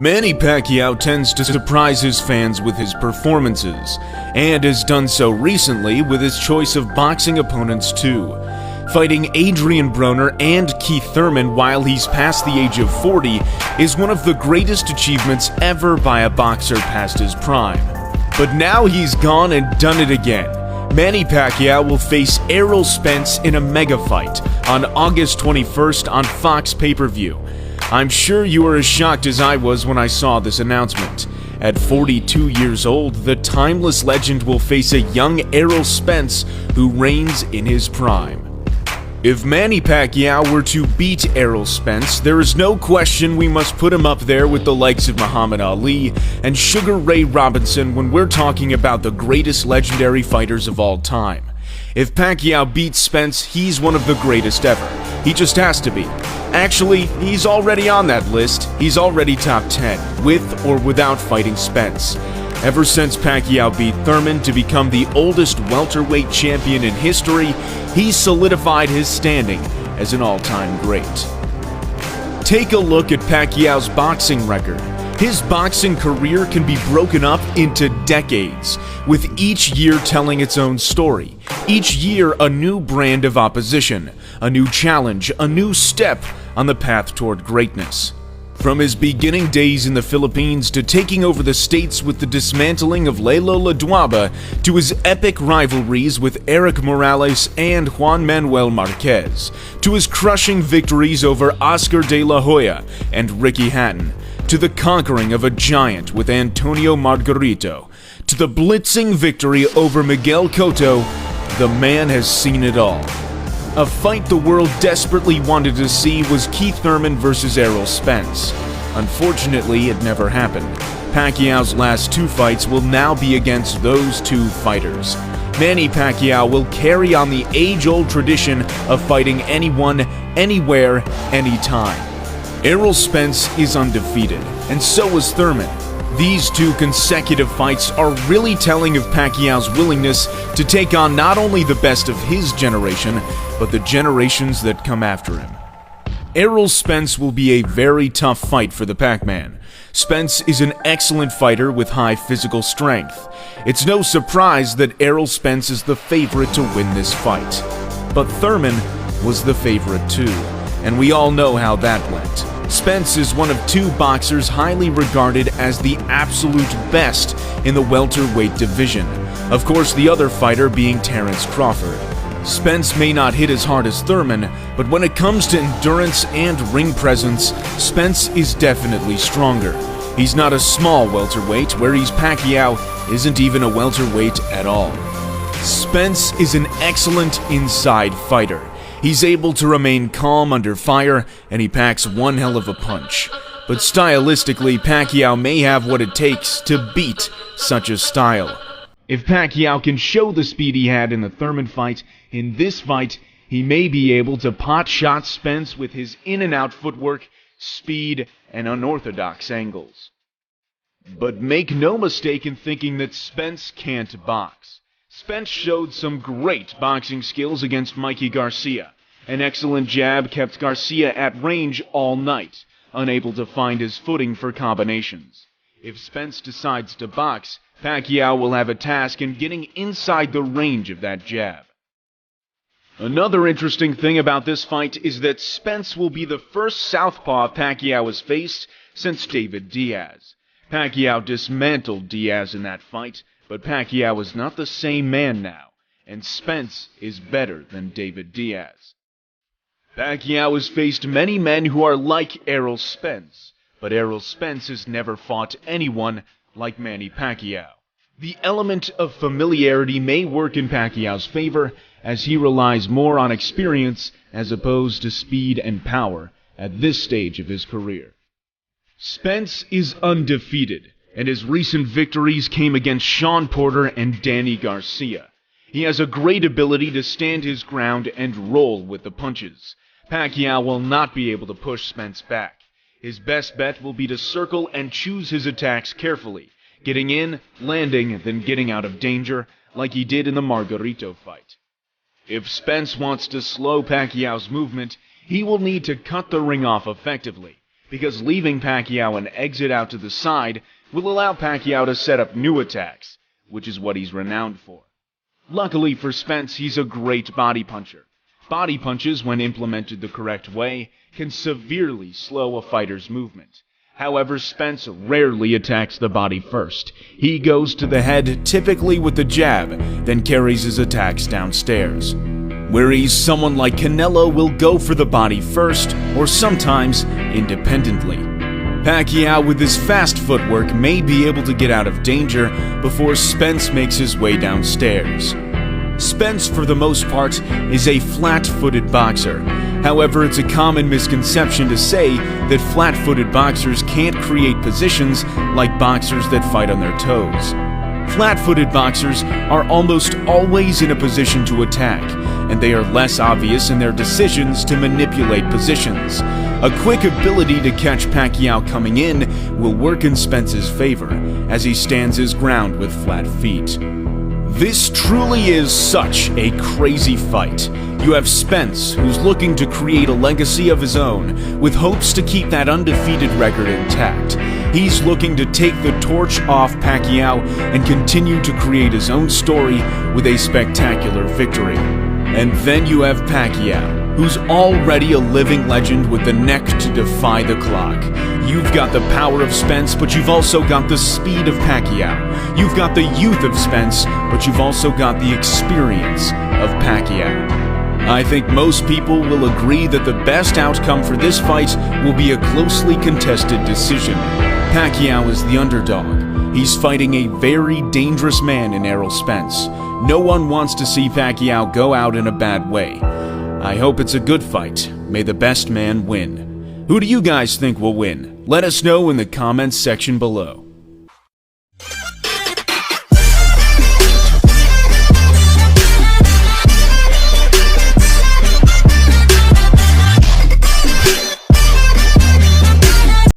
Manny Pacquiao tends to surprise his fans with his performances, and has done so recently with his choice of boxing opponents too. Fighting Adrian Broner and Keith Thurman while he's past the age of 40 is one of the greatest achievements ever by a boxer past his prime. But now he's gone and done it again. Manny Pacquiao will face Errol Spence in a mega fight on August 21st on Fox pay-per-view. I'm sure you were as shocked as I was when I saw this announcement. At 42 years old, the timeless legend will face a young Errol Spence who reigns in his prime. If Manny Pacquiao were to beat Errol Spence, there is no question we must put him up there with the likes of Muhammad Ali and Sugar Ray Robinson when we're talking about the greatest legendary fighters of all time. If Pacquiao beats Spence, he's one of the greatest ever. He just has to be. Actually, he's already on that list. He's already top 10, with or without fighting Spence. Ever since Pacquiao beat Thurman to become the oldest welterweight champion in history, he's solidified his standing as an all-time great. Take a look at Pacquiao's boxing record. His boxing career can be broken up into decades, with each year telling its own story. Each year a new brand of opposition, a new challenge, a new step on the path toward greatness. From his beginning days in the Philippines to taking over the States with the dismantling of Lalo Laduaba, to his epic rivalries with Eric Morales and Juan Manuel Marquez, to his crushing victories over Oscar de la Hoya and Ricky Hatton, to the conquering of a giant with Antonio Margarito, to the blitzing victory over Miguel Cotto, the man has seen it all. A fight the world desperately wanted to see was Keith Thurman versus Errol Spence. Unfortunately, it never happened. Pacquiao's last two fights will now be against those two fighters. Manny Pacquiao will carry on the age-old tradition of fighting anyone, anywhere, anytime. Errol Spence is undefeated, and so is Thurman. These two consecutive fights are really telling of Pacquiao's willingness to take on not only the best of his generation, but the generations that come after him. Errol Spence will be a very tough fight for the Pac-Man. Spence is an excellent fighter with high physical strength. It's no surprise that Errol Spence is the favorite to win this fight. But Thurman was the favorite too, and we all know how that went. Spence is one of two boxers highly regarded as the absolute best in the welterweight division. Of course, the other fighter being Terence Crawford. Spence may not hit as hard as Thurman, but when it comes to endurance and ring presence, Spence is definitely stronger. He's not a small welterweight, whereas Pacquiao isn't even a welterweight at all. Spence is an excellent inside fighter. He's able to remain calm under fire, and he packs one hell of a punch. But stylistically, Pacquiao may have what it takes to beat such a style. If Pacquiao can show the speed he had in the Thurman fight, in this fight, he may be able to pot-shot Spence with his in-and-out footwork, speed, and unorthodox angles. But make no mistake in thinking that Spence can't box. Spence showed some great boxing skills against Mikey Garcia. An excellent jab kept Garcia at range all night, unable to find his footing for combinations. If Spence decides to box, Pacquiao will have a task in getting inside the range of that jab. Another interesting thing about this fight is that Spence will be the first southpaw Pacquiao has faced since David Diaz. Pacquiao dismantled Diaz in that fight, but Pacquiao is not the same man now, and Spence is better than David Diaz. Pacquiao has faced many men who are like Errol Spence, but Errol Spence has never fought anyone like Manny Pacquiao. The element of familiarity may work in Pacquiao's favor, as he relies more on experience as opposed to speed and power at this stage of his career. Spence is undefeated, and his recent victories came against Sean Porter and Danny Garcia. He has a great ability to stand his ground and roll with the punches. Pacquiao will not be able to push Spence back. His best bet will be to circle and choose his attacks carefully, getting in, landing, then getting out of danger, like he did in the Margarito fight. If Spence wants to slow Pacquiao's movement, he will need to cut the ring off effectively. because leaving Pacquiao an exit out to the side will allow Pacquiao to set up new attacks, which is what he's renowned for. Luckily for Spence, he's a great body puncher. Body punches, when implemented the correct way, can severely slow a fighter's movement. However, Spence rarely attacks the body first. He goes to the head, typically with the jab, then carries his attacks downstairs. Whereas someone like Canelo will go for the body first, or sometimes independently. Pacquiao, with his fast footwork, may be able to get out of danger before Spence makes his way downstairs. Spence, for the most part, is a flat-footed boxer. However, it's a common misconception to say that flat-footed boxers can't create positions like boxers that fight on their toes. Flat-footed boxers are almost always in a position to attack, and they are less obvious in their decisions to manipulate positions. A quick ability to catch Pacquiao coming in will work in Spence's favor, as he stands his ground with flat feet. This truly is such a crazy fight. You have Spence, who's looking to create a legacy of his own, with hopes to keep that undefeated record intact. He's looking to take the torch off Pacquiao and continue to create his own story with a spectacular victory. And then you have Pacquiao, who's already a living legend with the neck to defy the clock. You've got the power of Spence, but you've also got the speed of Pacquiao. You've got the youth of Spence, but you've also got the experience of Pacquiao. I think most people will agree that the best outcome for this fight will be a closely contested decision. Pacquiao is the underdog. He's fighting a very dangerous man in Errol Spence. No one wants to see Pacquiao go out in a bad way. I hope it's a good fight. May the best man win. Who do you guys think will win? Let us know in the comments section below.